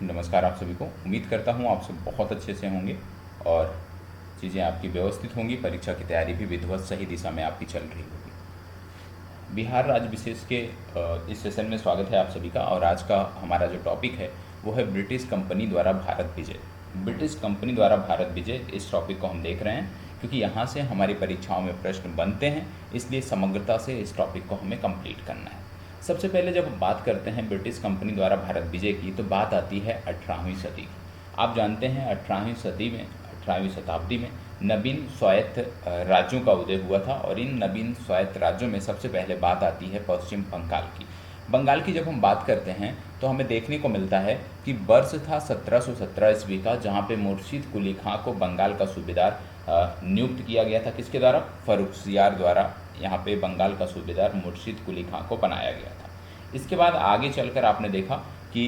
नमस्कार आप सभी को। उम्मीद करता हूँ आप सब बहुत अच्छे से होंगे और चीज़ें आपकी व्यवस्थित होंगी। परीक्षा की तैयारी भी विधिवत सही दिशा में आपकी चल रही होगी। बिहार राज्य विशेष के इस सेशन में स्वागत है आप सभी का। और आज का हमारा जो टॉपिक है वो है ब्रिटिश कंपनी द्वारा भारत विजय। ब्रिटिश कंपनी द्वारा भारत विजय, इस टॉपिक को हम देख रहे हैं क्योंकि यहाँ से हमारी परीक्षाओं में प्रश्न बनते हैं, इसलिए समग्रता से इस टॉपिक को हमें कंप्लीट करना है। सबसे पहले जब हम बात करते हैं ब्रिटिश कंपनी द्वारा भारत विजय की, तो बात आती है 18वीं सदी की। आप जानते हैं 18वीं शताब्दी में नवीन स्वायत्त राज्यों का उदय हुआ था और इन नवीन स्वायत्त राज्यों में सबसे पहले बात आती है पश्चिम बंगाल की। बंगाल की जब हम बात करते हैं तो हमें देखने को मिलता है कि वर्ष था 1717 ईस्वी का, जहाँ पे मुर्शीद कुली खां को बंगाल का सूबेदार नियुक्त किया गया था। किसके द्वारा? फर्रुखसियार द्वारा यहाँ पे बंगाल का सूबेदार मुर्शीद कुली खां को बनाया गया था। इसके बाद आगे चलकर आपने देखा कि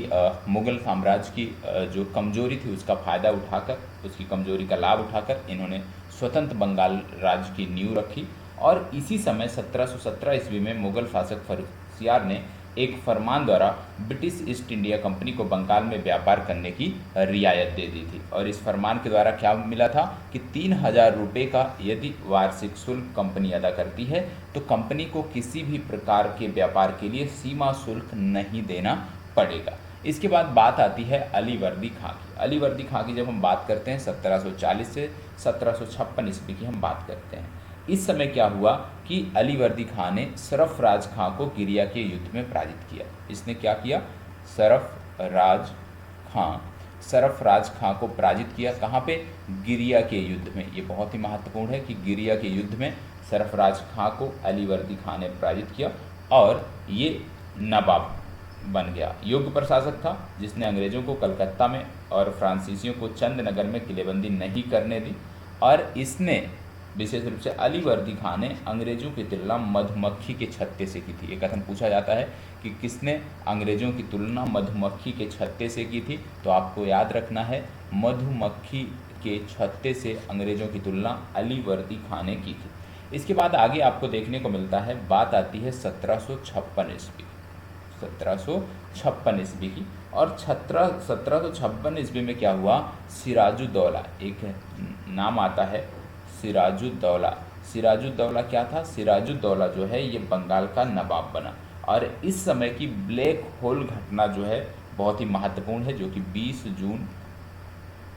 मुग़ल साम्राज्य की जो कमजोरी थी उसका फ़ायदा उठाकर, उसकी कमजोरी का लाभ उठाकर इन्होंने स्वतंत्र बंगाल राज्य की नींव रखी। और इसी समय 1717 ईस्वी में मुग़ल शासक फर्रुखसियार ने एक फरमान द्वारा ब्रिटिश ईस्ट इंडिया कंपनी को बंगाल में व्यापार करने की रियायत दे दी थी। और इस फरमान के द्वारा क्या मिला था कि 3000 रुपये का यदि वार्षिक शुल्क कंपनी अदा करती है तो कंपनी को किसी भी प्रकार के व्यापार के लिए सीमा शुल्क नहीं देना पड़ेगा। इसके बाद बात आती है अलीवर्दी खां की। अलीवर्दी खां की जब हम बात करते हैं 1740 से 1756 ईस्वी की हम बात करते हैं। इस समय क्या हुआ कि अलीवर्दी खां ने सरफराज खां को गिरिया के युद्ध में पराजित किया। इसने क्या किया? सरफराज खां को पराजित किया। कहाँ पे? गिरिया के युद्ध में। ये बहुत ही महत्वपूर्ण है कि गिरिया के युद्ध में सरफराज खां को अलीवर्दी खां ने पराजित किया और ये नवाब बन गया। योग्य प्रशासक था जिसने अंग्रेजों को कलकत्ता में और फ्रांसीसियों को चंदनगर में किलेबंदी नहीं करने दी। और इसने विशेष रूप से अलीवर्दी खां ने अंग्रेजों की तुलना मधुमक्खी के छत्ते से की थी। एक कथन पूछा जाता है कि किसने अंग्रेजों की तुलना मधुमक्खी के छत्ते से की थी, तो आपको याद रखना है मधुमक्खी के छत्ते से अंग्रेजों की तुलना अलीवर्दी खां ने की थी। इसके बाद आगे आपको देखने को मिलता है, बात आती है 1756 ईस्वी 1756 ईस्वी की। और 1756 ईस्वी में क्या हुआ? सिराजुद्दौला, एक नाम आता है सिराजुद्दौला। सिराजुद्दौला क्या था? सिराजुद्दौला जो है ये बंगाल का नवाब बना। और इस समय की ब्लैक होल घटना जो है बहुत ही महत्वपूर्ण है, जो कि 20 जून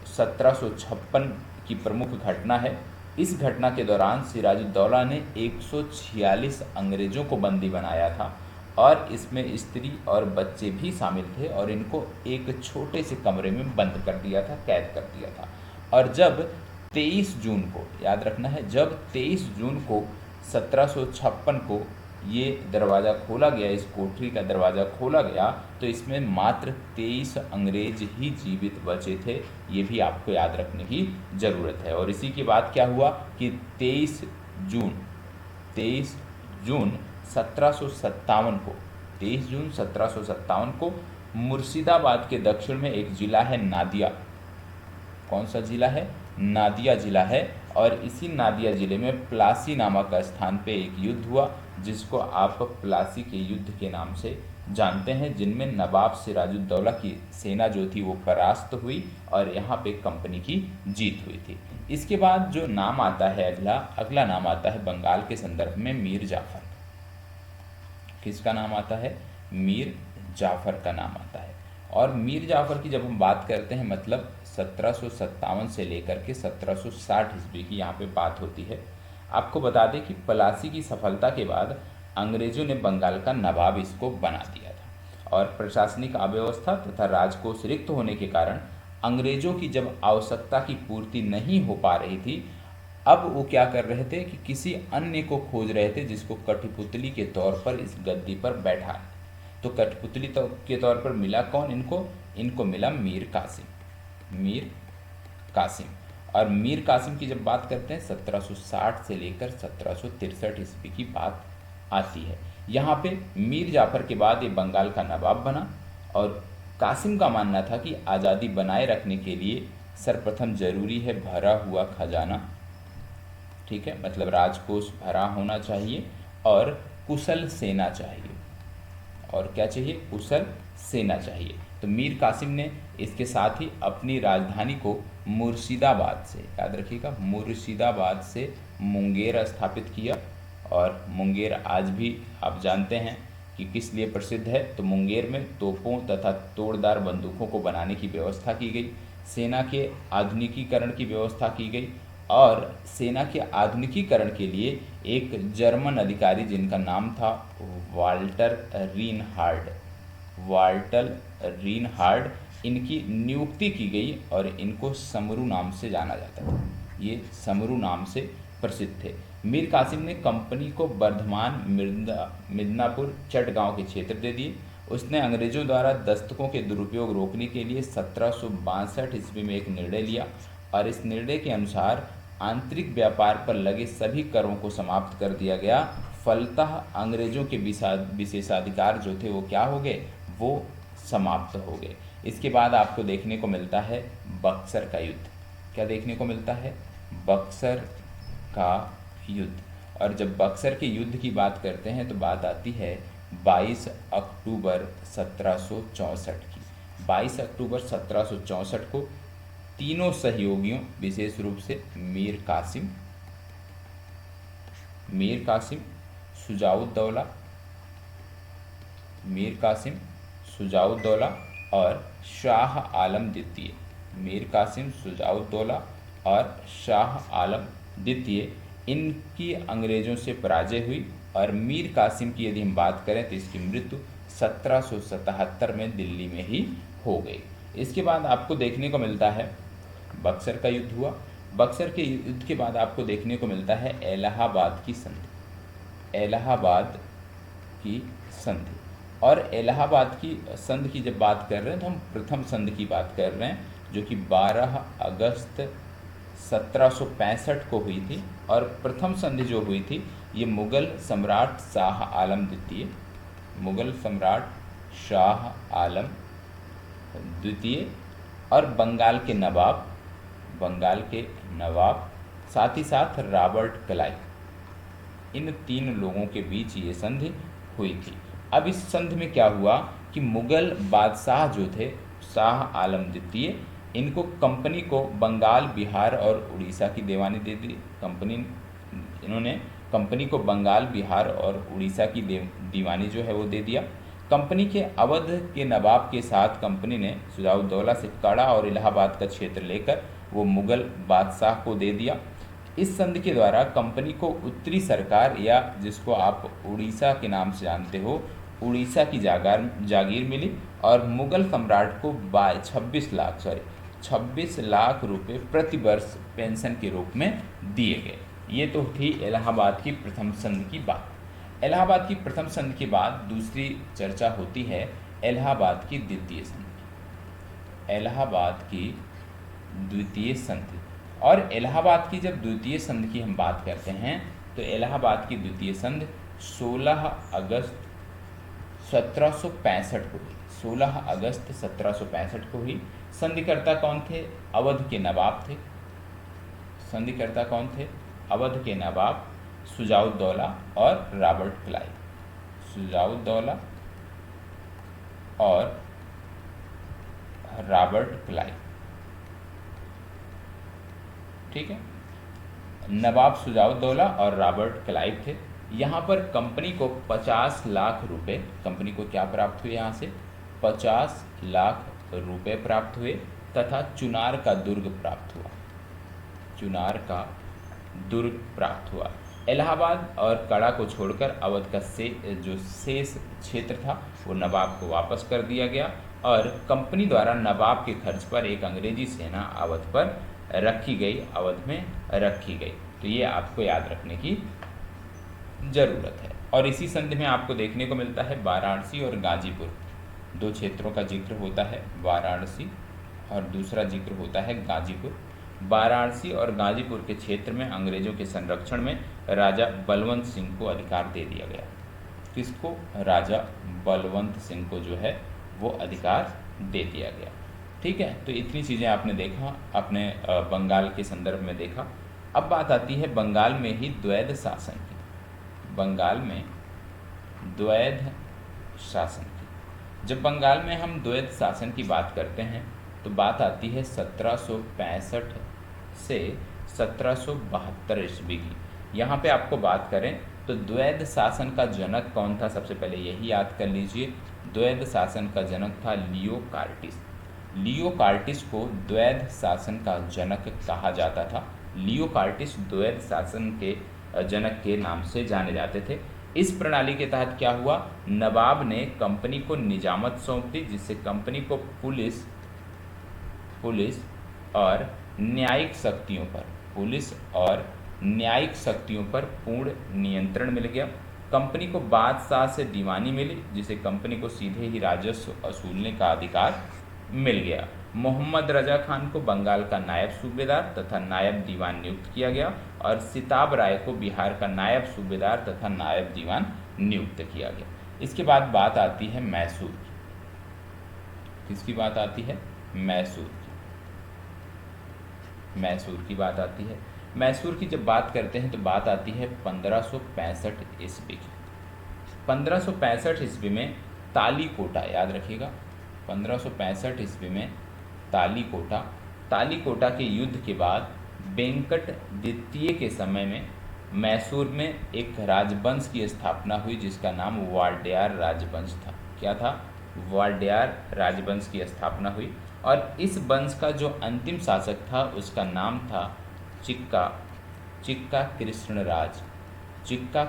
1756 की प्रमुख घटना है। इस घटना के दौरान सिराजुद्दौला ने 146 अंग्रेजों को बंदी बनाया था और इसमें स्त्री और बच्चे भी शामिल थे और इनको एक छोटे से कमरे में बंद कर दिया था, कैद कर दिया था। और जब 23 जून को, याद रखना है, जब 23 जून को 1756 को ये दरवाज़ा खोला गया, इस कोठरी का दरवाज़ा खोला गया, तो इसमें मात्र 23 अंग्रेज ही जीवित बचे थे। ये भी आपको याद रखने की ज़रूरत है। और इसी के बाद क्या हुआ कि 23 जून 1757 को 23 जून 1757 को मुर्शिदाबाद के दक्षिण में एक ज़िला है नादिया। कौन सा ज़िला है? नादिया ज़िला है। और इसी नादिया ज़िले में प्लासी नामक स्थान पे एक युद्ध हुआ जिसको आप प्लासी के युद्ध के नाम से जानते हैं, जिनमें नवाब सिराजुद्दौला की सेना जो थी वो परास्त हुई और यहाँ पे कंपनी की जीत हुई थी। इसके बाद जो नाम आता है अगला नाम आता है बंगाल के संदर्भ में मीर जाफ़र। किसका नाम आता है? मीर जाफ़र का नाम आता है। और मीर जाफ़र की जब हम बात करते हैं, मतलब 1757 से लेकर के 1760 ईस्वी की यहाँ पे बात होती है। आपको बता दें कि प्लासी की सफलता के बाद अंग्रेजों ने बंगाल का नवाब इसको बना दिया था और प्रशासनिक अव्यवस्था तथा राजकोष रिक्त होने के कारण अंग्रेजों की जब आवश्यकता की पूर्ति नहीं हो पा रही थी, अब वो क्या कर रहे थे कि किसी अन्य को खोज रहे थे जिसको कठपुतली के तौर पर इस गद्दी पर बैठा। तो कठपुतली के तौर पर मिला कौन इनको मिला मीर कासिम। और मीर कासिम की जब बात करते हैं 1760 से लेकर 1763 ईस्वी की बात आती है। यहाँ पे मीर जाफ़र के बाद ये बंगाल का नवाब बना और कासिम का मानना था कि आज़ादी बनाए रखने के लिए सर्वप्रथम जरूरी है भरा हुआ खजाना, ठीक है, मतलब राजकोष भरा होना चाहिए और कुशल सेना चाहिए। और क्या चाहिए, कुशल सेना चाहिए। तो मीर कासिम ने इसके साथ ही अपनी राजधानी को मुर्शिदाबाद से, याद रखिएगा, मुर्शिदाबाद से मुंगेर स्थापित किया। और मुंगेर आज भी आप जानते हैं कि किस लिए प्रसिद्ध है। तो मुंगेर में तोपों तथा तोड़दार बंदूकों को बनाने की व्यवस्था की गई, सेना के आधुनिकीकरण की व्यवस्था की गई। और सेना के आधुनिकीकरण के लिए एक जर्मन अधिकारी जिनका नाम था वाल्टर रीनहार्ड, इनकी नियुक्ति की गई और इनको समरू नाम से जाना जाता था। ये समरू नाम से प्रसिद्ध थे। मीर कासिम ने कंपनी को बर्धमान, मिदनापुर, चटगांव के क्षेत्र दे दिए। उसने अंग्रेजों द्वारा दस्तकों के दुरुपयोग रोकने के लिए 1762 ईस्वी में एक निर्णय लिया और इस निर्णय के अनुसार आंतरिक व्यापार पर लगे सभी करों को समाप्त कर दिया गया। फलतः अंग्रेजों के विशेषाधिकार जो थे वो क्या हो गए, वो समाप्त हो गए। इसके बाद आपको देखने को मिलता है बक्सर का युद्ध। क्या देखने को मिलता है, बक्सर का युद्ध। और जब बक्सर के युद्ध की बात करते हैं तो बात आती है 22 अक्टूबर 1764 की। 22 अक्टूबर 1764 को तीनों सहयोगियों, विशेष रूप से मीर कासिम, शुजाउद्दौला और शाह आलम द्वितीय, मीर कासिम, शुजाउद्दौला और शाह आलम द्वितीय, इनकी अंग्रेज़ों से पराजय हुई। और मीर कासिम की यदि हम बात करें तो इसकी मृत्यु 1777 में दिल्ली में ही हो गई। इसके बाद आपको देखने को मिलता है बक्सर का युद्ध हुआ। बक्सर के युद्ध के बाद आपको देखने को मिलता है इलाहाबाद की संधि। और इलाहाबाद की संधि की जब बात कर रहे हैं तो हम प्रथम संधि की बात कर रहे हैं, जो कि 12 अगस्त 1765 को हुई थी। और प्रथम संधि जो हुई थी ये मुगल सम्राट शाह आलम द्वितीय और बंगाल के नवाब, साथ ही साथ रॉबर्ट क्लाइव, इन तीन लोगों के बीच ये संधि हुई थी। अब इस संधि में क्या हुआ कि मुगल बादशाह जो थे शाह आलम द्वितीय, इनको कंपनी को बंगाल, बिहार और उड़ीसा की दीवानी दे दी। इन्होंने कंपनी को बंगाल, बिहार और उड़ीसा की दीवानी जो है वो दे दिया। कंपनी के अवध के नवाब के साथ कंपनी ने शुजाउद्दौला से कड़ा और इलाहाबाद का क्षेत्र लेकर वो मुगल बादशाह को दे दिया। इस संधि के द्वारा कंपनी को उत्तरी सरकार, या जिसको आप उड़ीसा के नाम से जानते हो, उड़ीसा की जागीर मिली और मुगल सम्राट को 26 लाख रुपए प्रति वर्ष पेंशन के रूप में दिए गए। ये तो थी इलाहाबाद की प्रथम संधि की बात। इलाहाबाद की प्रथम संधि के बाद दूसरी चर्चा होती है इलाहाबाद की द्वितीय संधि। और इलाहाबाद की जब द्वितीय संधि की हम बात करते हैं तो इलाहाबाद की द्वितीय संधि 16 अगस्त 1765 को हुई। 16 अगस्त 1765 को हुई। संधिकर्ता कौन थे? अवध के नवाब थे। संधिकर्ता कौन थे? अवध के नवाब शुजाउद्दौला और रॉबर्ट क्लाइव। शुजाउद्दौला और रॉबर्ट क्लाइव, ठीक है। नवाब शुजाउद्दौला और रॉबर्ट क्लाइव थे। यहाँ पर कंपनी को 50 लाख रुपए, कंपनी को क्या प्राप्त हुए? यहाँ से 50 लाख रुपए प्राप्त हुए तथा चुनार का दुर्ग प्राप्त हुआ। इलाहाबाद और कड़ा को छोड़कर अवध का जो शेष क्षेत्र था वो नवाब को वापस कर दिया गया और कंपनी द्वारा नवाब के खर्च पर एक अंग्रेजी सेना अवध पर रखी गई। तो ये आपको याद रखने की ज़रूरत है। और इसी संधि में आपको देखने को मिलता है वाराणसी और गाजीपुर, दो क्षेत्रों का जिक्र होता है, वाराणसी और दूसरा जिक्र होता है गाजीपुर। वाराणसी और गाजीपुर के क्षेत्र में अंग्रेजों के संरक्षण में राजा बलवंत सिंह को अधिकार दे दिया गया। किसको? राजा बलवंत सिंह को जो है वो अधिकार दे दिया गया। ठीक है, तो इतनी चीज़ें आपने देखा, अपने बंगाल के संदर्भ में देखा। अब बात आती है बंगाल में ही द्वैध शासन की। बंगाल में द्वैध शासन की। जब बंगाल में हम द्वैध शासन की बात करते हैं तो बात आती है 1765 से 1772 ईस्वी की। यहाँ पे आपको बात करें तो द्वैध शासन का जनक कौन था, सबसे पहले यही याद कर लीजिए। द्वैध शासन का जनक था लियो कार्टिस। लियो कार्टिस को द्वैध शासन का जनक कहा जाता था। लियो कार्टिस द्वैध शासन के जनक के नाम से जाने जाते थे। इस प्रणाली के तहत क्या हुआ, नवाब ने कंपनी को निजामत सौंप दी, जिससे कंपनी को पुलिस और न्यायिक शक्तियों पर पूर्ण नियंत्रण मिल गया। कंपनी को बादशाह से दीवानी मिली, जिसे कंपनी को सीधे ही राजस्व वसूलने का अधिकार मिल गया। मोहम्मद रजा खान को बंगाल का नायब सूबेदार तथा नायब दीवान नियुक्त किया गया और सिताब राय को बिहार का नायब सूबेदार तथा नायब दीवान नियुक्त किया गया। इसके बाद बात आती है मैसूर की। किसकी बात आती है, मैसूर की बात आती है। मैसूर की जब बात करते हैं तो बात आती है 1565 ईस्वी की। 1565 ईस्वी में तालीकोटा, याद रखिएगा, 1565 ईस्वी में तालीकोटा के युद्ध के बाद वेंकट द्वितीय के समय में मैसूर में एक राजवंश की स्थापना हुई, जिसका नाम वाडेयार राजवंश था। क्या था, वाडेयार राजवंश की स्थापना हुई और इस वंश का जो अंतिम शासक था उसका नाम था चिक्का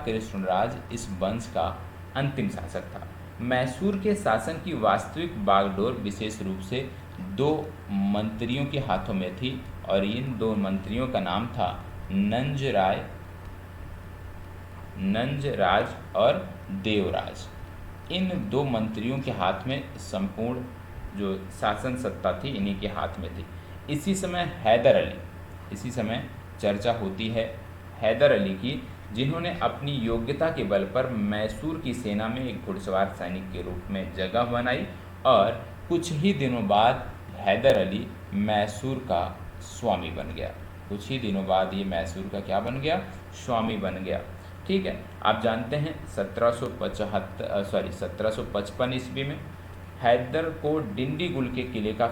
कृष्णराज इस वंश का अंतिम शासक था। मैसूर के शासन की वास्तविक बागडोर विशेष रूप से 2 मंत्रियों के हाथों में थी और इन 2 मंत्रियों का नाम था नंजराज और देवराज। इन 2 मंत्रियों के हाथ में संपूर्ण जो शासन सत्ता थी इन्हीं के हाथ में थी। इसी समय चर्चा होती है हैदर अली की, जिन्होंने अपनी योग्यता के बल पर मैसूर की सेना में एक घुड़सवार सैनिक के रूप में जगह बनाई और कुछ ही दिनों बाद हैदर अली मैसूर का स्वामी बन गया। कुछ ही दिनों बाद ये मैसूर का क्या बन गया, स्वामी बन गया। ठीक है, आप जानते हैं 1755 ईस्वी में हैदर को डिंडीगुल के किले का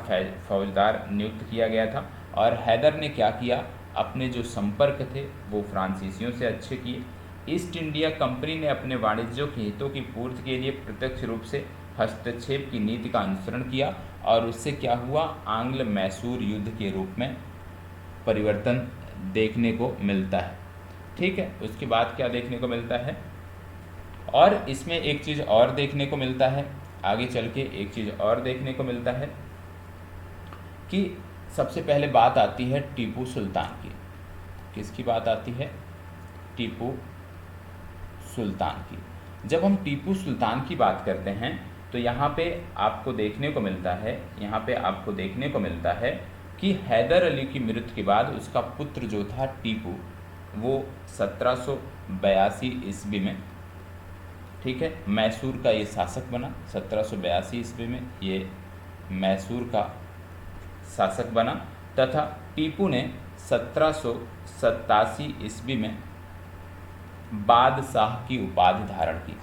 फौजदार नियुक्त किया गया था और हैदर ने क्या किया, अपने जो संपर्क थे वो फ्रांसीसियों से अच्छे किए। ईस्ट इंडिया कंपनी ने अपने वाणिज्यों के हितों की पूर्ति के लिए प्रत्यक्ष रूप से हस्तक्षेप की नीति का अनुसरण किया और उससे क्या हुआ, आंग्ल मैसूर युद्ध के रूप में परिवर्तन देखने को मिलता है। ठीक है, उसके बाद क्या देखने को मिलता है, और इसमें एक चीज़ और देखने को मिलता है, आगे चल के एक चीज़ और देखने को मिलता है कि सबसे पहले बात आती है टीपू सुल्तान की। किसकी बात आती है, टीपू सुल्तान की। जब हम टीपू सुल्तान की बात करते हैं तो यहाँ पे आपको देखने को मिलता है कि हैदर अली की मृत्यु के बाद उसका पुत्र जो था टीपू, वो 1782 ईस्वी में, ठीक है, मैसूर का ये शासक बना। 1782 ईस्वी में ये मैसूर का शासक बना तथा टीपू ने 1787 ईस्वी में बादशाह की उपाधि धारण की।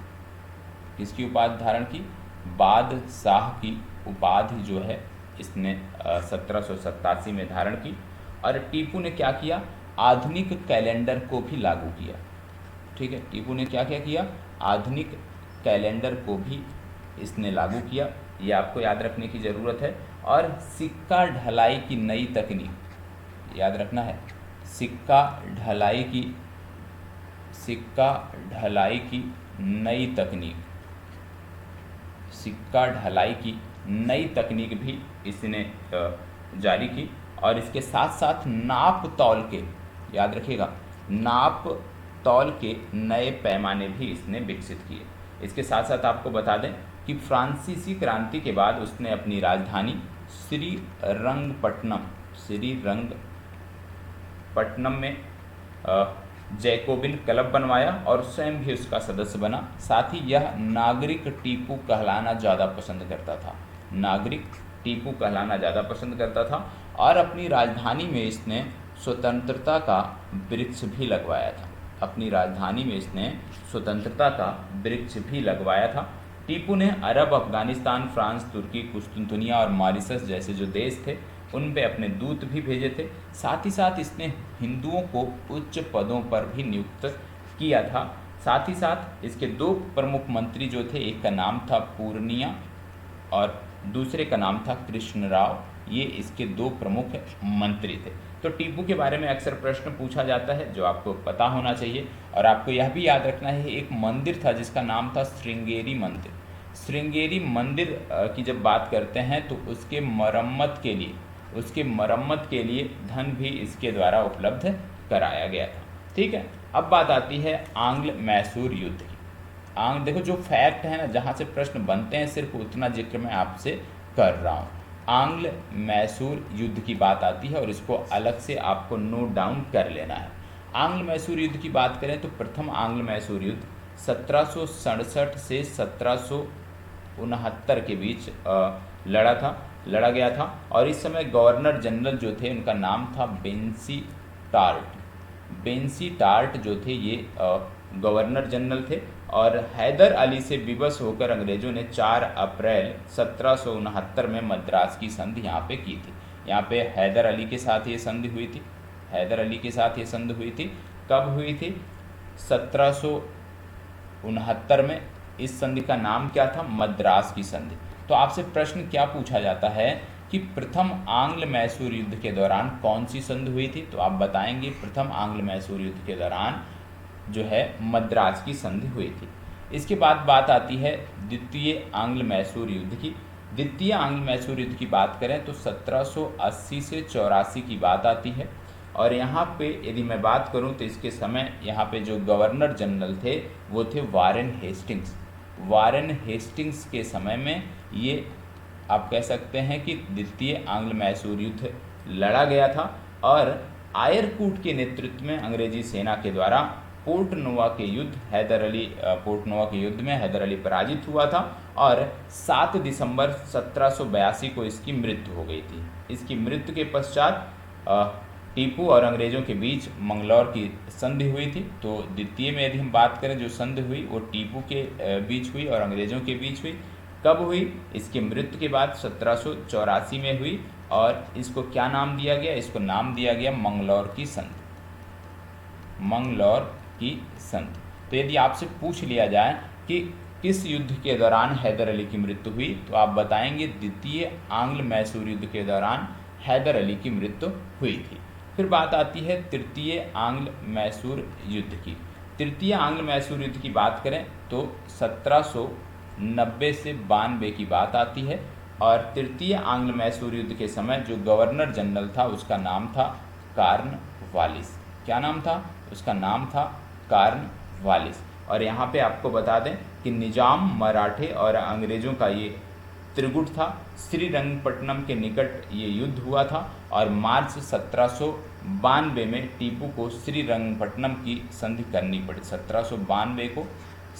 किसकी उपाधि धारण की, बादशाह की उपाधि जो है इसने 1787 में धारण की। और टीपू ने क्या किया, आधुनिक कैलेंडर को भी लागू किया। ठीक है, टीपू ने क्या क्या किया, आधुनिक कैलेंडर को भी इसने लागू किया, ये आपको याद रखने की ज़रूरत है। और सिक्का ढलाई की नई तकनीक, याद रखना है, सिक्का ढलाई की नई तकनीक भी इसने जारी की। और इसके साथ साथ नाप तौल के, याद रखिएगा, नाप तौल के नए पैमाने भी इसने विकसित किए। इसके साथ साथ आपको बता दें कि फ्रांसीसी क्रांति के बाद उसने अपनी राजधानी श्रीरंगपट्टनम में जैकोबिन क्लब बनवाया और स्वयं भी उसका सदस्य बना। साथ ही यह नागरिक टीपू कहलाना ज़्यादा पसंद करता था और अपनी राजधानी में इसने स्वतंत्रता का वृक्ष भी लगवाया था। टीपू ने अरब, अफगानिस्तान, फ्रांस, तुर्की, कुस्तुनतुनिया और मॉरिशस जैसे जो देश थे उन पे अपने दूत भी भेजे थे। साथ ही साथ इसने हिंदुओं को उच्च पदों पर भी नियुक्त किया था। साथ ही साथ इसके दो प्रमुख मंत्री जो थे, एक का नाम था पूर्णिया और दूसरे का नाम था कृष्णराव। ये इसके दो प्रमुख मंत्री थे। तो टीपू के बारे में अक्सर प्रश्न पूछा जाता है जो आपको पता होना चाहिए। और आपको यह भी याद रखना है, एक मंदिर था जिसका नाम था श्रृंगेरी मंदिर। श्रृंगेरी मंदिर की जब बात करते हैं तो उसके मरम्मत के लिए धन भी इसके द्वारा उपलब्ध कराया गया था। ठीक है, अब बात आती है आंग्ल मैसूर युद्ध की। देखो जो फैक्ट है ना, जहाँ से प्रश्न बनते हैं सिर्फ उतना जिक्र मैं आपसे कर रहा हूँ। आंग्ल मैसूर युद्ध की बात आती है और इसको अलग से आपको नोट डाउन कर लेना है। आंग्ल मैसूर युद्ध की बात करें तो प्रथम आंग्ल मैसूर युद्ध 1767 से 1769 के बीच लड़ा गया था। और इस समय गवर्नर जनरल जो थे उनका नाम था बेंसी टार्ट जो थे ये गवर्नर जनरल थे। और हैदर अली से विवश होकर अंग्रेज़ों ने 4 अप्रैल 1769 में मद्रास की संधि यहाँ पे की थी। यहाँ पे हैदर अली के साथ ये संधि हुई थी। कब हुई थी? 1769 में। इस संधि का नाम क्या था? मद्रास की संधि। तो आपसे प्रश्न क्या पूछा जाता है कि प्रथम आंग्ल मैसूर युद्ध के दौरान कौन सी संधि हुई थी? तो आप बताएंगे प्रथम आंग्ल मैसूर युद्ध के दौरान जो है मद्रास की संधि हुई थी। इसके बाद बात आती है द्वितीय आंग्ल मैसूर युद्ध की। द्वितीय आंग्ल मैसूर युद्ध की बात करें तो 1780 से 84 की बात आती है। और यहाँ पे यदि मैं बात करूँ तो इसके समय यहाँ पे जो गवर्नर जनरल थे वो थे वारेन हेस्टिंग्स के समय में ये आप कह सकते हैं कि द्वितीय आंग्ल मैसूर युद्ध लड़ा गया था। और आयरकूट के नेतृत्व में अंग्रेजी सेना के द्वारा पोर्टनोवा के युद्ध में हैदर अली पराजित हुआ था। और 7 दिसंबर 1782 को इसकी मृत्यु हो गई थी। इसकी मृत्यु के पश्चात टीपू और अंग्रेज़ों के बीच मंगलौर की संधि हुई थी। तो द्वितीय में यदि हम बात करें जो संधि हुई वो टीपू के बीच हुई और अंग्रेज़ों के बीच हुई। कब हुई? इसकी मृत्यु के बाद 1784 में हुई। और इसको क्या नाम दिया गया? इसको नाम दिया गया मंगलौर की संधि। तो यदि आपसे पूछ लिया जाए कि किस युद्ध के दौरान हैदर अली की मृत्यु हुई तो आप बताएंगे द्वितीय आंग्ल मैसूर युद्ध के दौरान हैदर अली की मृत्यु हुई थी। फिर बात आती है तृतीय आंग्ल मैसूर युद्ध की। तृतीय आंग्ल मैसूर युद्ध की बात करें तो 1790 से 92 की बात आती है। और तृतीय आंग्ल मैसूर युद्ध के समय जो गवर्नर जनरल था उसका नाम था कॉर्नवालिस। क्या नाम था? उसका नाम था कॉर्नवालिस। और यहाँ पे आपको बता दें कि निजाम, मराठे और अंग्रेज़ों का ये त्रिगुट था। श्रीरंगपट्टनम के निकट ये युद्ध हुआ था। और मार्च 1792 में टीपू को श्रीरंगपट्टनम की संधि करनी पड़ी। 1792 को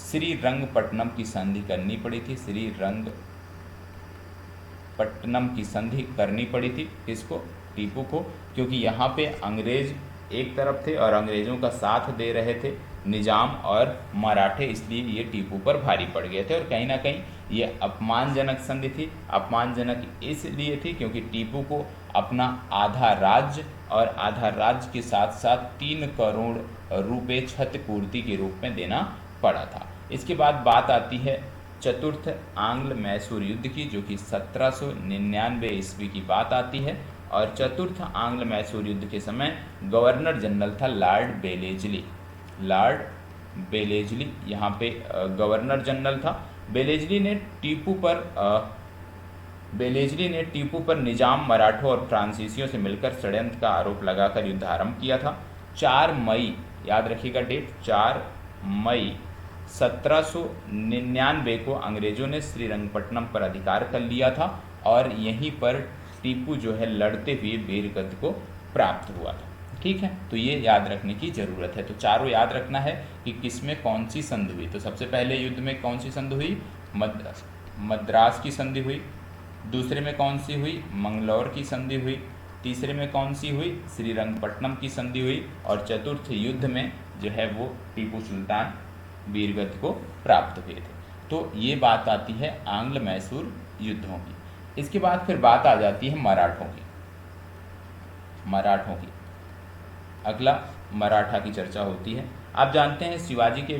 श्रीरंगपट्टनम की संधि करनी पड़ी थी। श्रीरंगपट्टनम की संधि करनी पड़ी थी किसको? टीपू को, क्योंकि यहाँ पे अंग्रेज़ एक तरफ थे और अंग्रेज़ों का साथ दे रहे थे निजाम और मराठे, इसलिए ये टीपू पर भारी पड़ गए थे। और कहीं ना कहीं ये अपमानजनक संधि थी। अपमानजनक इसलिए थी क्योंकि टीपू को अपना आधा राज्य और आधा राज्य के साथ साथ 3 करोड़ रुपए क्षतिपूर्ति के रूप में देना पड़ा था। इसके बाद बात आती है चतुर्थ आंग्ल मैसूर युद्ध की, जो कि 1799 ईस्वी की बात आती है। और चतुर्थ आंग्ल मैसूर युद्ध के समय गवर्नर जनरल था लॉर्ड बेलेजली यहाँ पे गवर्नर जनरल था। बेलेजली ने टीपू पर निजाम, मराठों और फ्रांसीसियों से मिलकर षड्यंत्र का आरोप लगाकर युद्ध आरंभ किया था। 4 मई, याद रखिएगा डेट, 4 मई 1799 को अंग्रेज़ों ने श्रीरंगपट्टनम पर अधिकार कर लिया था। और यहीं पर टीपू जो है लड़ते हुए वीरगति को प्राप्त हुआ था। ठीक है, तो ये याद रखने की ज़रूरत है। तो चारों याद रखना है कि किस में कौन सी संधि हुई। तो सबसे पहले युद्ध में कौन सी संधि हुई? मद्रास की संधि हुई। दूसरे में कौन सी हुई? मंगलौर की संधि हुई। तीसरे में कौन सी हुई? श्रीरंगपट्टनम की संधि हुई। और चतुर्थ युद्ध में जो है वो टीपू सुल्तान वीरगति को प्राप्त हुए थे। तो ये बात आती है आंग्ल मैसूर युद्धों की। इसके बाद फिर बात आ जाती है मराठों की। अगला मराठा की चर्चा होती है। आप जानते हैं शिवाजी के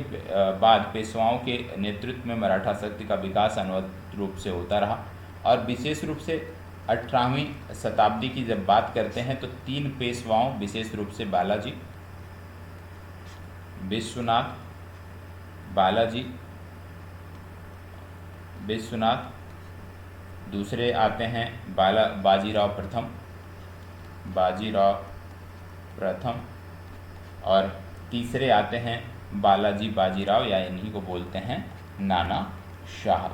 बाद पेशवाओं के नेतृत्व में मराठा शक्ति का विकास अनवरत रूप से होता रहा, और विशेष रूप से 18वीं शताब्दी की जब बात करते हैं तो 3 पेशवाओं, विशेष रूप से बालाजी विश्वनाथ, दूसरे आते हैं बाजीराव प्रथम, और तीसरे आते हैं बालाजी बाजीराव, या इन्हीं को बोलते हैं नाना शाह।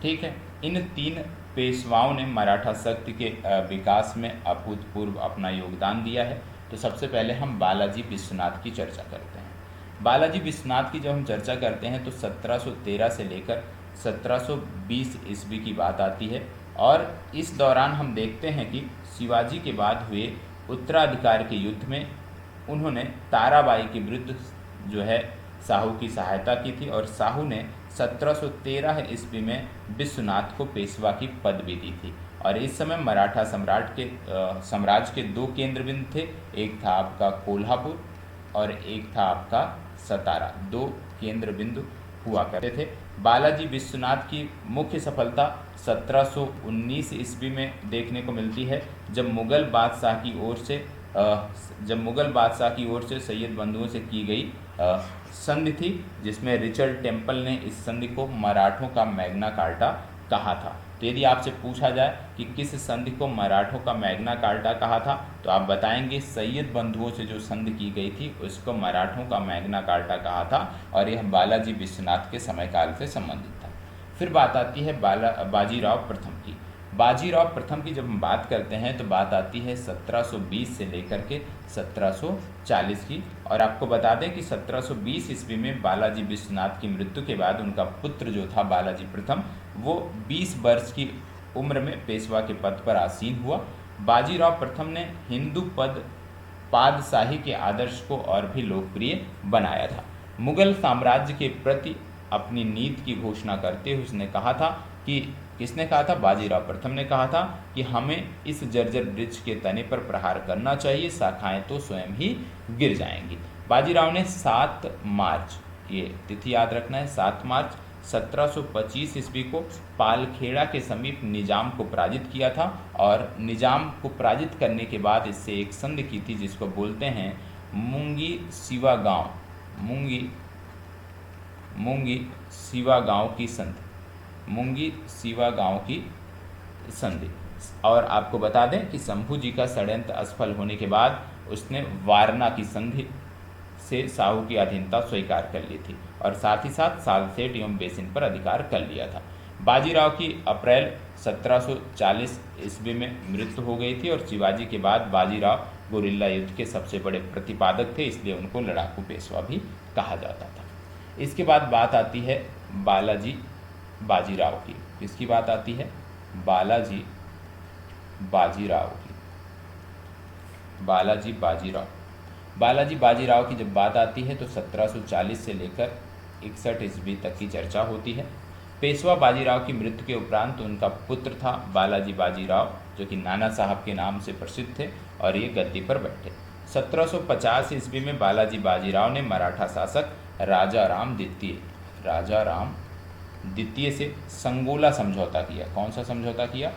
ठीक है, इन 3 पेशवाओं ने मराठा शक्ति के विकास में अभूतपूर्व अपना योगदान दिया है। तो सबसे पहले हम बालाजी विश्वनाथ की चर्चा करते हैं। बालाजी विश्वनाथ की जब हम चर्चा करते हैं तो 1713 से लेकर 1720 ईस्वी की बात आती है, और इस दौरान हम देखते हैं कि शिवाजी के बाद हुए उत्तराधिकार के युद्ध में उन्होंने ताराबाई के विरुद्ध जो है साहू की सहायता की थी, और साहू ने 1713 ईस्वी में विश्वनाथ को पेशवा की पदवी दी थी। और इस समय मराठा साम्राज्य के 2 केंद्र बिंदु थे, एक था आपका कोल्हापुर और एक था आपका सतारा। 2 केंद्र बिंदु हुआ करते थे। बालाजी विश्वनाथ की मुख्य सफलता 1719 ईस्वी में देखने को मिलती है, जब मुगल बादशाह की ओर से सैयद बंधुओं से की गई संधि थी, जिसमें रिचर्ड टेम्पल ने इस संधि को मराठों का मैग्ना कार्टा कहा था। तो यदि आपसे पूछा जाए कि किस संधि को मराठों का मैग्ना कार्टा कहा था, तो आप बताएंगे सैयद बंधुओं से जो संधि की गई थी उसको मराठों का मैग्ना कार्टा कहा था, और यह बालाजी विश्वनाथ के समयकाल से संबंधित था। फिर बात आती है बाजीराव प्रथम की। बाजीराव प्रथम की जब हम बात करते हैं तो बात आती है 1720 से लेकर के 1740 की। और आपको बता दें कि 1720 ईस्वी में बालाजी विश्वनाथ की मृत्यु के बाद उनका पुत्र जो था बालाजी प्रथम, वो 20 वर्ष की उम्र में पेशवा के पद पर आसीन हुआ। बाजीराव प्रथम ने हिंदू पादशाही के आदर्श को और भी लोकप्रिय बनाया था। मुगल साम्राज्य के प्रति अपनी नीति की घोषणा करते हुए उसने कहा था कि, किसने कहा था? बाजीराव प्रथम ने कहा था कि हमें इस जर्जर वृक्ष के तने पर प्रहार करना चाहिए, शाखाएं तो स्वयं ही गिर जाएंगी। बाजीराव ने 7 मार्च, ये तिथि याद रखना है, 7 मार्च 1725 ईस्वी को पालखेड़ा के समीप निजाम को पराजित किया था, और निजाम को पराजित करने के बाद इससे एक संधि की थी जिसको बोलते हैं मुंगी सिवा गांव की संधि। और आपको बता दें कि शंभू जी का षड्यंत्र असफल होने के बाद उसने वारणा की संधि से साहू की अधीनता स्वीकार कर ली थी, और साथ ही साथ सालसेट एवं बेसिन पर अधिकार कर लिया था। बाजीराव की अप्रैल 1740 ईस्वी में मृत्यु हो गई थी, और शिवाजी के बाद बाजीराव गुरिल्ला युद्ध के सबसे बड़े प्रतिपादक थे, इसलिए उनको लड़ाकू पेशवा भी कहा जाता था। इसके बाद बात आती है बालाजी बाजीराव की। किसकी बात आती है? बालाजी बाजीराव की जब बात आती है तो 1740 से लेकर 61 ईस्वी तक की चर्चा होती है। पेशवा बाजीराव की मृत्यु के उपरांत उनका पुत्र था बालाजी बाजीराव, जो कि नाना साहब के नाम से प्रसिद्ध थे, और ये गद्दी पर बैठे। 1750 ईस्वी में बालाजी बाजीराव ने मराठा शासक राजा राम द्वितीय से संगोला समझौता किया। कौन सा समझौता किया?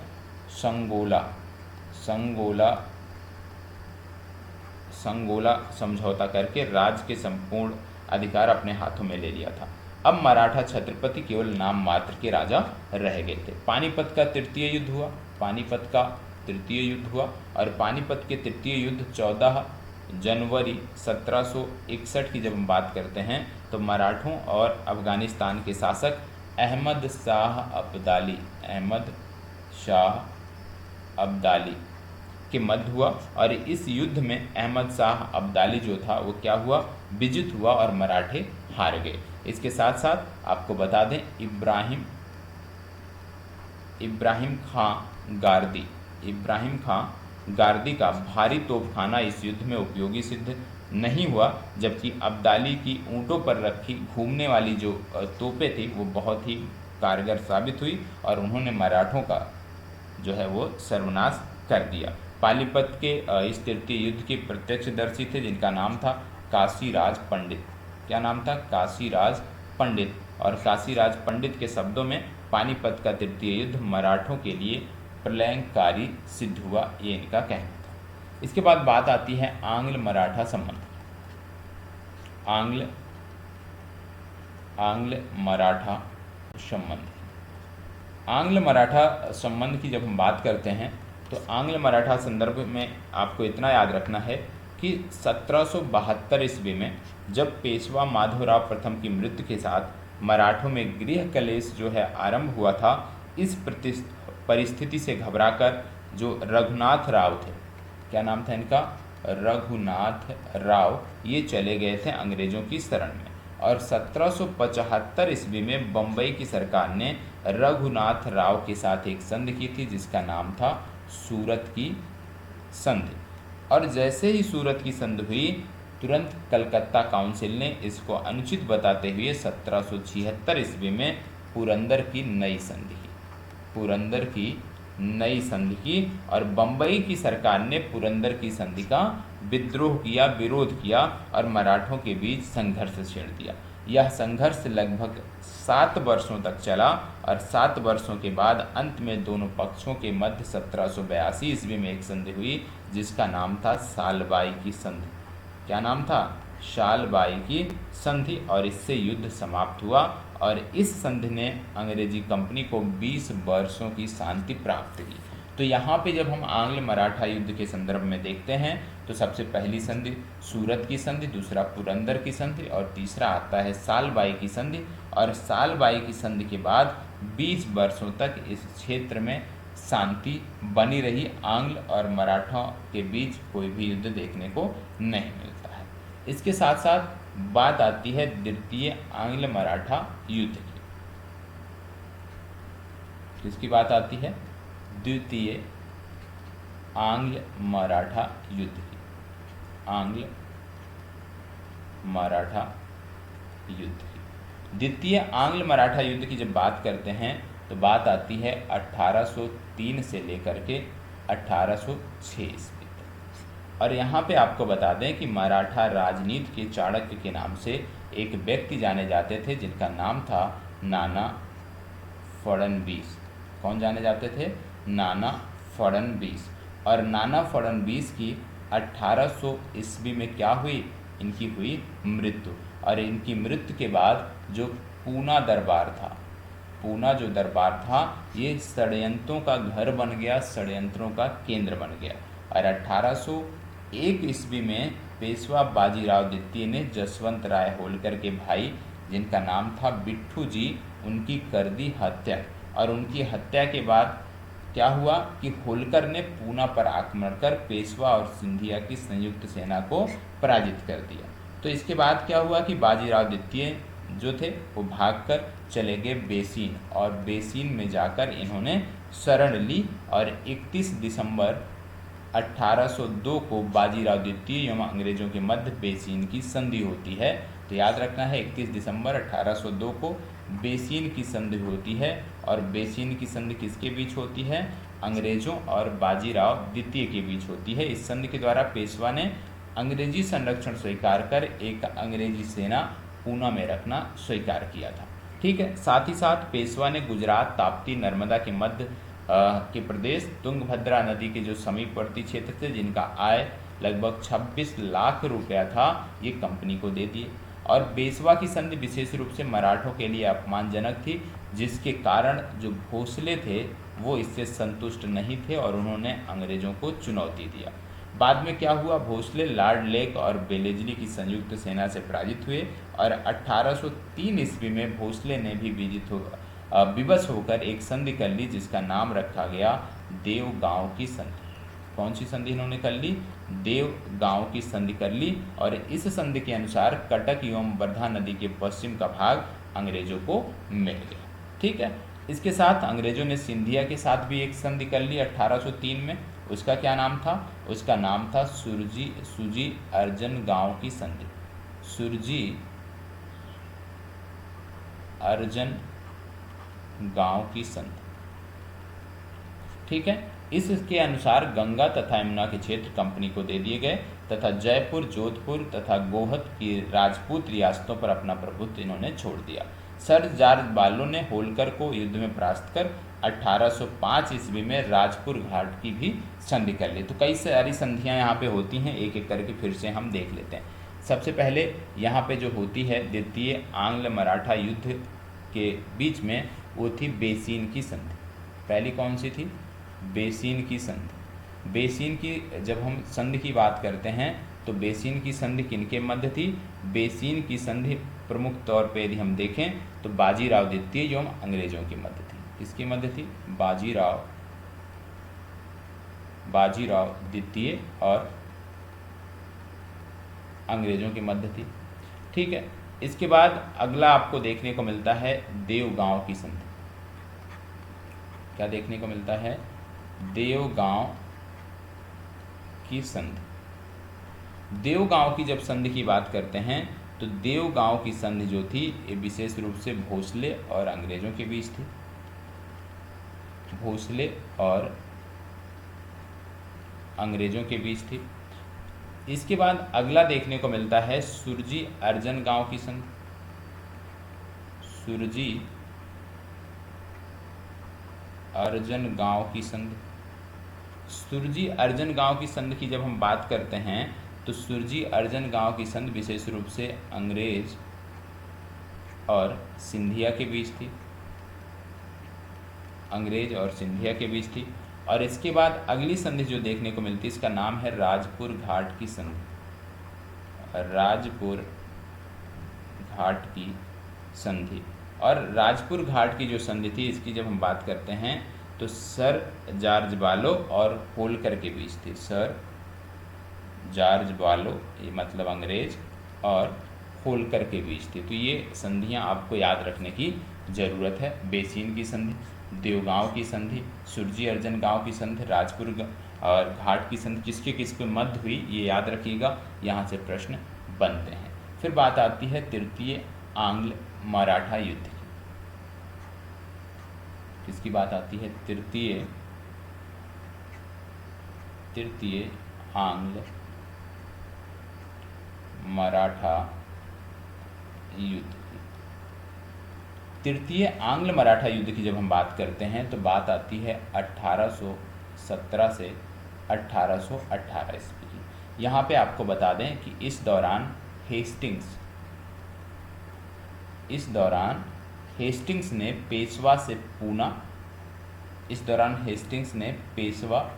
संगोला समझौता करके राज्य के संपूर्ण अधिकार अपने हाथों में ले लिया था। अब मराठा छत्रपति केवल नाम मात्र के राजा रह गए थे। पानीपत का तृतीय युद्ध हुआ, और पानीपत के तृतीय युद्ध 14 जनवरी 1761 की जब हम बात करते हैं तो मराठों और अफगानिस्तान के शासक अहमद शाह अब्दाली के मध्य हुआ, और इस युद्ध में अहमद शाह अब्दाली जो था वो क्या हुआ? विजित हुआ, और मराठे हार गए। इसके साथ साथ आपको बता दें इब्राहिम खां गार्दी का भारी तोपखाना इस युद्ध में उपयोगी सिद्ध नहीं हुआ, जबकि अब्दाली की ऊँटों पर रखी घूमने वाली जो तोपें थी वो बहुत ही कारगर साबित हुई और उन्होंने मराठों का जो है वो सर्वनाश कर दिया। पानीपत के इस तृतीय युद्ध के प्रत्यक्षदर्शी थे जिनका नाम था काशीराज पंडित। क्या नाम था? काशीराज पंडित। और काशीराज पंडित के शब्दों में पानीपत का तृतीय युद्ध मराठों के लिए प्रलयंकारी सिद्ध हुआ, ये इनका कहना था। इसके बाद बात आती है आंग्ल मराठा संबंध। आंग्ल मराठा संबंध। आंग्ल मराठा संबंध की जब हम बात करते हैं तो आंग्ल मराठा संदर्भ में आपको इतना याद रखना है कि 1772 ईस्वी में जब पेशवा माधवराव प्रथम की मृत्यु के साथ मराठों में गृह कलेश जो है आरंभ हुआ था, इस परिस्थिति से घबराकर जो रघुनाथ राव थे, क्या नाम था इनका? रघुनाथ राव, ये चले गए थे अंग्रेजों की शरण में। और 1775 ईस्वी में बम्बई की सरकार ने रघुनाथ राव के साथ एक संधि की थी जिसका नाम था सूरत की संधि। और जैसे ही सूरत की संधि हुई, तुरंत कलकत्ता काउंसिल ने इसको अनुचित बताते हुए 1776 ईस्वी में पुरंदर की नई संधि की और बम्बई की सरकार ने पुरंदर की संधि का विद्रोह किया, विरोध किया और मराठों के बीच संघर्ष छेड़ दिया। यह संघर्ष लगभग 7 वर्षों तक चला और 7 वर्षों के बाद अंत में दोनों पक्षों के मध्य 1782 ईस्वी में एक संधि हुई जिसका नाम था सालबाई की संधि। क्या नाम था? सालबाई की संधि। और इससे युद्ध समाप्त हुआ और इस संधि ने अंग्रेजी कंपनी को 20 वर्षों की शांति प्राप्त की। तो यहाँ पे जब हम आंग्ल मराठा युद्ध के संदर्भ में देखते हैं तो सबसे पहली संधि सूरत की संधि, दूसरा पुरंदर की संधि और तीसरा आता है सालबाई की संधि। और सालबाई की संधि के बाद 20 वर्षों तक इस क्षेत्र में शांति बनी रही। आंग्ल और मराठा के बीच कोई भी युद्ध देखने को नहीं मिलता है। इसके साथ साथ बात आती है द्वितीय आंग्ल मराठा युद्ध की। किसकी बात आती है? द्वितीय आंग्ल मराठा युद्ध की। आंग्ल मराठा युद्ध की। द्वितीय आंग्ल मराठा युद्ध की जब बात करते हैं तो बात आती है 1803 से लेकर के 1806 ईस्वी तक। और यहाँ पे आपको बता दें कि मराठा राजनीति के चाणक्य के नाम से एक व्यक्ति जाने जाते थे जिनका नाम था नाना फड़नवीस। कौन जाने जाते थे? नाना फड़नवीस। और नाना फड़नवीस की 1800 ईस्वी में क्या हुई? इनकी हुई मृत्यु। और इनकी मृत्यु के बाद जो पूना दरबार था, पूना जो दरबार था, ये षड्यंत्रों का घर बन गया, षड्यंत्रों का केंद्र बन गया। और 1801 ईस्वी में पेशवा बाजीराव द्वितीय ने जसवंत राय होलकर के भाई जिनका नाम था बिट्ठू जी, उनकी कर दी हत्या। और उनकी हत्या के बाद क्या हुआ कि होलकर ने पूना पर आक्रमण कर पेशवा और सिंधिया की संयुक्त सेना को पराजित कर दिया। तो इसके बाद क्या हुआ कि बाजीराव द्वितीय जो थे वो भागकर चले गए बेसीन और बेसीन में जाकर इन्होंने शरण ली। और 31 दिसंबर 1802 को बाजीराव द्वितीय एवं अंग्रेजों के मध्य बेसीन की संधि होती है। तो याद रखना है 31 दिसंबर 1802 को बेसीन की संधि होती है। और बेसीन की संधि किसके बीच होती है? अंग्रेजों और बाजीराव द्वितीय के बीच होती है। इस संधि के द्वारा पेशवा ने अंग्रेजी संरक्षण स्वीकार कर एक अंग्रेजी सेना पूना में रखना स्वीकार किया था। ठीक है। साथ ही साथ पेशवा ने गुजरात, ताप्ती, नर्मदा के मध्य के प्रदेश, तुंगभद्रा नदी के जो समीपवर्ती क्षेत्र थे जिनका आय लगभग 26 लाख रुपया था, ये कंपनी को दे दिए। और पेशवा की संधि विशेष रूप से मराठों के लिए अपमानजनक थी, जिसके कारण जो भोसले थे वो इससे संतुष्ट नहीं थे और उन्होंने अंग्रेजों को चुनौती दिया। बाद में क्या हुआ? भोसले लॉर्ड लेक और बेलेजली की संयुक्त सेना से पराजित हुए और 1803 ईस्वी में भोसले ने भी विवश होकर एक संधि कर ली जिसका नाम रखा गया देवगांव की संधि। कौन सी संधि इन्होंने कर ली? देवगांव की संधि कर ली। और इस संधि के अनुसार कटक एवं वर्धा नदी के पश्चिम का भाग अंग्रेजों को मिल गया। ठीक है। इसके साथ अंग्रेजों ने सिंधिया के साथ भी एक संधि कर ली 1803 में। उसका क्या नाम था? उसका नाम था सुरजी अर्जन गांव की संधि। सुरजी अर्जन गांव की संधि, ठीक है। इसके अनुसार गंगा तथा यमुना के क्षेत्र कंपनी को दे दिए गए तथा जयपुर, जोधपुर तथा गोहद की राजपूत रियासतों पर अपना प्रभुत्व इन्होंने छोड़ दिया। सर जॉर्ज बालो ने होलकर को युद्ध में परास्त कर 1805 ईस्वी में राजपुर घाट की भी संधि कर ली। तो कई सारी संधियां यहाँ पे होती हैं, एक एक करके फिर से हम देख लेते हैं। सबसे पहले यहाँ पे जो होती है द्वितीय आंग्ल मराठा युद्ध के बीच में, वो थी बेसिन की संधि। पहली कौन सी थी? बेसिन की संधि। बेसिन की जब हम संधि की बात करते हैं तो बेसिन की संधि किनके मध्य थी? बेसिन की संधि प्रमुख तौर पे यदि हम देखें तो बाजीराव द्वितीय एवं अंग्रेजों के मध्य थी। किसके मध्य थी? बाजीराव द्वितीय और अंग्रेजों के मध्य थी, ठीक है। इसके बाद अगला आपको देखने को मिलता है देवगांव की संधि। क्या देखने को मिलता है? देवगांव की संधि। देवगांव की जब संधि की बात करते हैं तो देवगांव की संधि जो थी ये विशेष रूप से भोसले और अंग्रेजों के बीच थी। भोसले और अंग्रेजों के बीच थी। इसके बाद अगला देखने को मिलता है सुरजी अर्जन गांव की संधि। सुरजी अर्जन गांव की संधि। सुरजी अर्जन गांव की संधि की जब हम बात करते हैं तो सुरजी अर्जन गांव की संधि विशेष रूप से अंग्रेज और सिंधिया के बीच थी। अंग्रेज और सिंधिया के बीच थी। और इसके बाद अगली संधि जो देखने को मिलती है इसका नाम है राजपुर घाट की संधि। राजपुर घाट की संधि। और राजपुर घाट की जो संधि थी इसकी जब हम बात करते हैं तो सर जॉर्ज बालो और होलकर के बीच थी। सर जॉर्ज बालो ये मतलब अंग्रेज और होलकर के बीच थी। तो ये संधियां आपको याद रखने की ज़रूरत है। बेसिन की संधि, देवगांव की संधि, सुरजी अर्जन गांव की संधि, राजपुर और घाट की संधि किसके किसके मध्य हुई ये याद रखिएगा, यहाँ से प्रश्न बनते हैं। फिर बात आती है तृतीय आंग्ल मराठा युद्ध की। किसकी बात आती है? तृतीय आंग्ल मराठा युद्ध की। तृतीय आंग्ल मराठा युद्ध की जब हम बात करते हैं तो बात आती है 1817 से 1818 ईस्वी की। यहाँ पे आपको बता दें कि इस दौरान हेस्टिंग्स ने पेशवा से पूना, इस दौरान हेस्टिंग्स ने पेशवा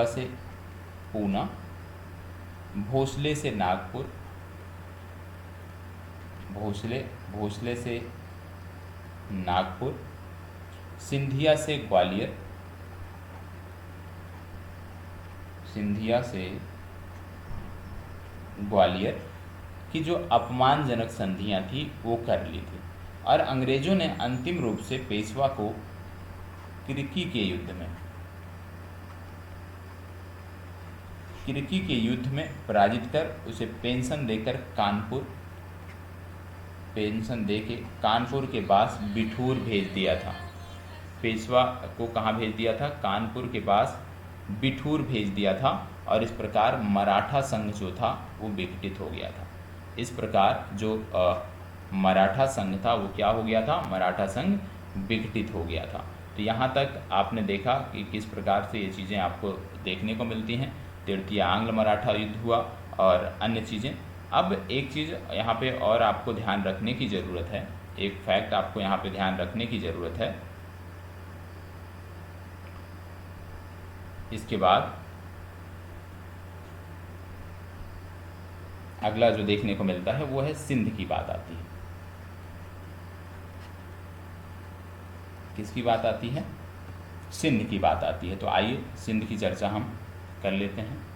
से पूना, भोसले से नागपुर, भोसले से नागपुर, सिंधिया से ग्वालियर, की जो अपमानजनक संधियां थी वो कर ली थी। और अंग्रेजों ने अंतिम रूप से पेशवा को किरकी के युद्ध में पराजित कर उसे पेंशन देके कानपुर के पास बिठूर भेज दिया था। पेशवा को कहाँ भेज दिया था? कानपुर के पास बिठूर भेज दिया था। और इस प्रकार मराठा संघ जो था वो विघटित हो गया था। इस प्रकार जो मराठा संघ था वो क्या हो गया था? मराठा संघ विघटित हो गया था। तो यहाँ तक आपने देखा कि किस प्रकार से ये चीज़ें आपको देखने को मिलती हैं। तृतीय आंग्ल मराठा युद्ध हुआ और अन्य चीज़ें। अब एक चीज़ यहाँ पे और आपको ध्यान रखने की ज़रूरत है, एक फैक्ट आपको यहाँ पे ध्यान रखने की ज़रूरत है। इसके बाद अगला जो देखने को मिलता है वो है सिंध की बात आती है। किसकी बात आती है? सिंध की बात आती है। तो आइए सिंध की चर्चा हम कर लेते हैं।